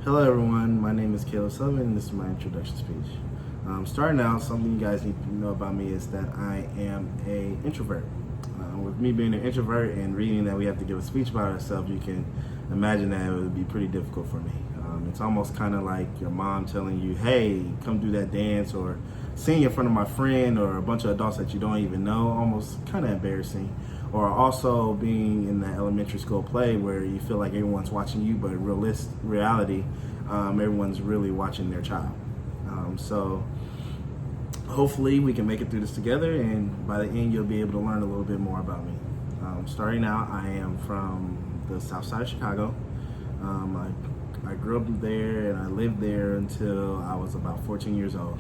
Hello everyone, my name is Caleb Sullivan and this is my introduction speech. Starting out, something you guys need to know about me is that I am an introvert. With me being an introvert and reading that we have to give a speech about ourselves, you can imagine that it would be pretty difficult for me. It's almost kind of like your mom telling you, hey, come do that dance, or sing in front of my friend or a bunch of adults that you don't even know, almost kind of embarrassing. Or also being in that elementary school play where you feel like everyone's watching you, but in reality, everyone's really watching their child. So hopefully we can make it through this together, and by the end you'll be able to learn a little bit more about me. Starting out, I am from the south side of Chicago. I grew up there and I lived there until I was about 14 years old.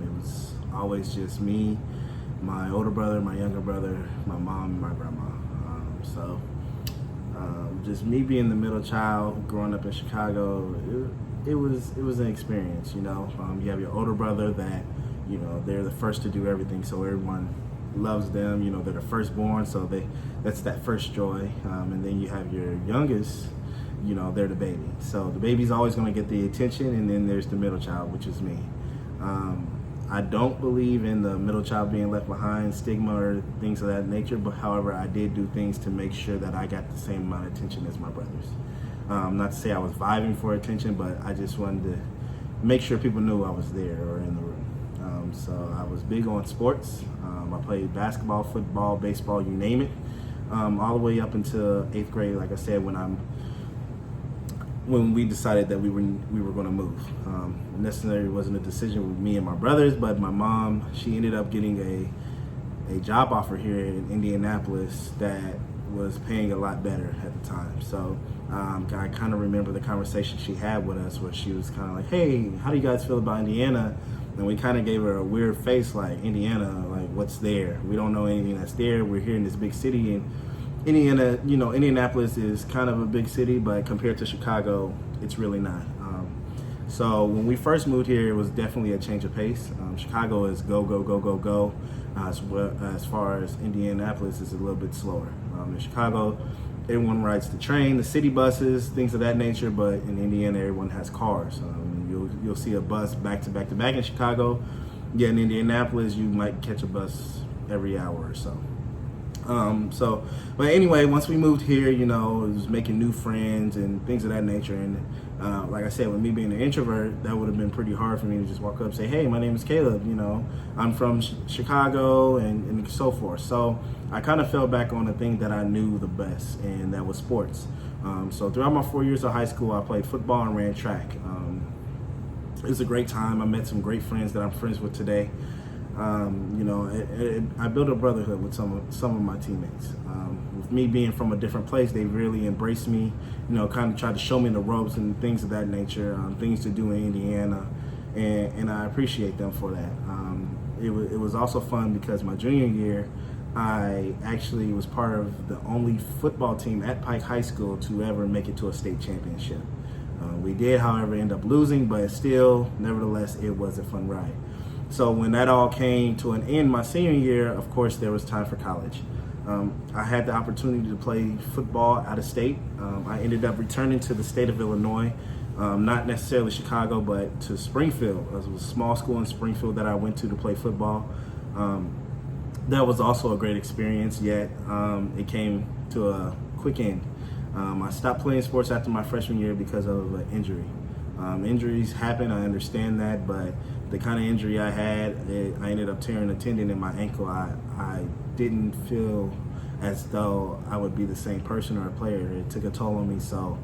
It was always just me, my older brother, my younger brother, my mom, and my grandma. Just me being the middle child, growing up in Chicago, it was an experience. You have your older brother that, they're the first to do everything, so everyone loves them. They're the firstborn, so that's that first joy. And then you have your youngest. They're the baby, so the baby's always going to get the attention, and then there's the middle child, which is me. I don't believe in the middle child being left behind stigma or things of that nature, but however, I did do things to make sure that I got the same amount of attention as my brothers. Not to say I was vying for attention, but I just wanted to make sure people knew I was there or in the room. So I was big on sports. I played basketball, football, baseball, you name it, all the way up until 8th grade, like I said, when we decided that we were going to move. Necessarily wasn't a decision with me and my brothers, but my mom, she ended up getting a job offer here in Indianapolis that was paying a lot better at the time. So I kind of remember the conversation she had with us where she was kind of like, hey, how do you guys feel about Indiana? And we kind of gave her a weird face, like, Indiana, like, what's there? We don't know anything that's there. We're here in this big city, and Indiana, Indianapolis is kind of a big city, but compared to Chicago, it's really not. So when we first moved here, it was definitely a change of pace. Chicago is go, go, go, go, go. As far as Indianapolis is a little bit slower. In Chicago, everyone rides the train, the city buses, things of that nature, but in Indiana, everyone has cars. You'll see a bus back to back to back in Chicago. Yeah, in Indianapolis, you might catch a bus every hour or so. But anyway, once we moved here, it was making new friends and things of that nature. And like I said, with me being an introvert, that would have been pretty hard for me to just walk up and say, hey, my name is Caleb, I'm from Chicago and so forth. So I kind of fell back on the thing that I knew the best, and that was sports. So throughout my 4 years of high school, I played football and ran track. It was a great time. I met some great friends that I'm friends with today. I built a brotherhood with some of my teammates. With me being from a different place, they really embraced me, kind of tried to show me the ropes and things of that nature, things to do in Indiana, and I appreciate them for that. It was also fun because my junior year, I actually was part of the only football team at Pike High School to ever make it to a state championship. We did, however, end up losing, but still, nevertheless, it was a fun ride. So when that all came to an end my senior year, of course, there was time for college. I had the opportunity to play football out of state. I ended up returning to the state of Illinois, not necessarily Chicago, but to Springfield. It was a small school in Springfield that I went to play football. That was also a great experience, yet it came to a quick end. I stopped playing sports after my freshman year because of an injury. Injuries happen, I understand that, but the kind of injury I had, I ended up tearing a tendon in my ankle. I didn't feel as though I would be the same person or a player. It took a toll on me, so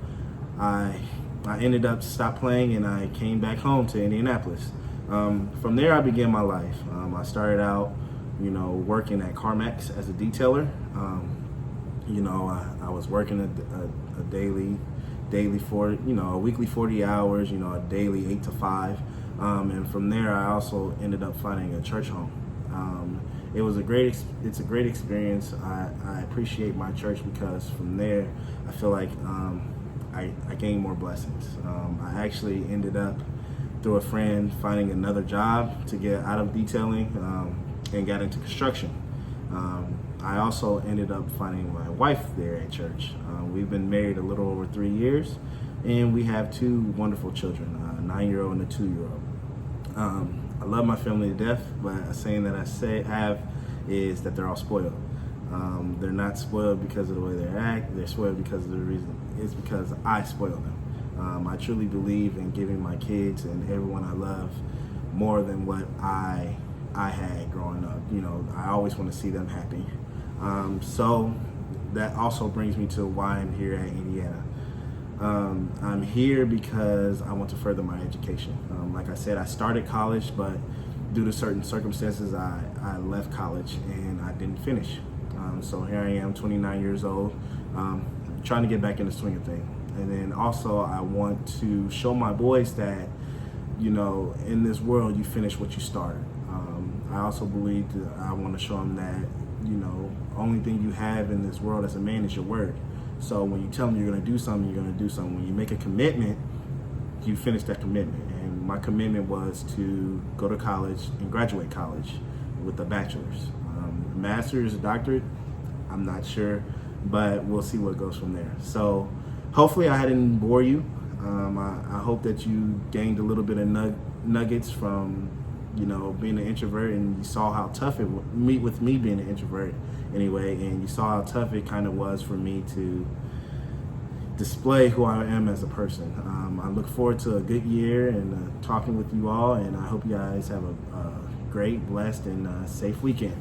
I ended up stop playing and I came back home to Indianapolis. From there, I began my life. I started out, working at CarMax as a detailer. I was working a weekly 40 hours, a daily 8 to 5. And from there, I also ended up finding a church home. It's a great experience. I appreciate my church because from there, I feel like I gained more blessings. I actually ended up, through a friend, finding another job to get out of detailing and got into construction. I also ended up finding my wife there at church. We've been married a little over 3 years. and we have two wonderful children, a 9-year-old and a 2-year-old. I love my family to death, but a saying that I have is that they're all spoiled. They're not spoiled because of the way they act. They're spoiled because of the reason it's because I spoil them. I truly believe in giving my kids and everyone I love more than what I had growing up. You know, I always want to see them happy. So that also brings me to why I'm here at Indiana. I'm here because I want to further my education. Like I said, I started college, but due to certain circumstances, I left college and I didn't finish. So here I am, 29 years old, trying to get back in the swing of things. And then also I want to show my boys that, you know, in this world, you finish what you started. I also believe that I want to show them that, you know, only thing you have in this world as a man is your word. So when you tell them you're going to do something, you're going to do something. When you make a commitment, you finish that commitment. And my commitment was to go to college and graduate college with a bachelor's. A master's, a doctorate, I'm not sure, but we'll see what goes from there. So hopefully I didn't bore you. I hope that you gained a little bit of nuggets from, you know, being an introvert, and you saw how tough it with me being an introvert anyway, and you saw how tough it kind of was for me to display who I am as a person. I look forward to a good year and talking with you all, and I hope you guys have a great, blessed, and safe weekend.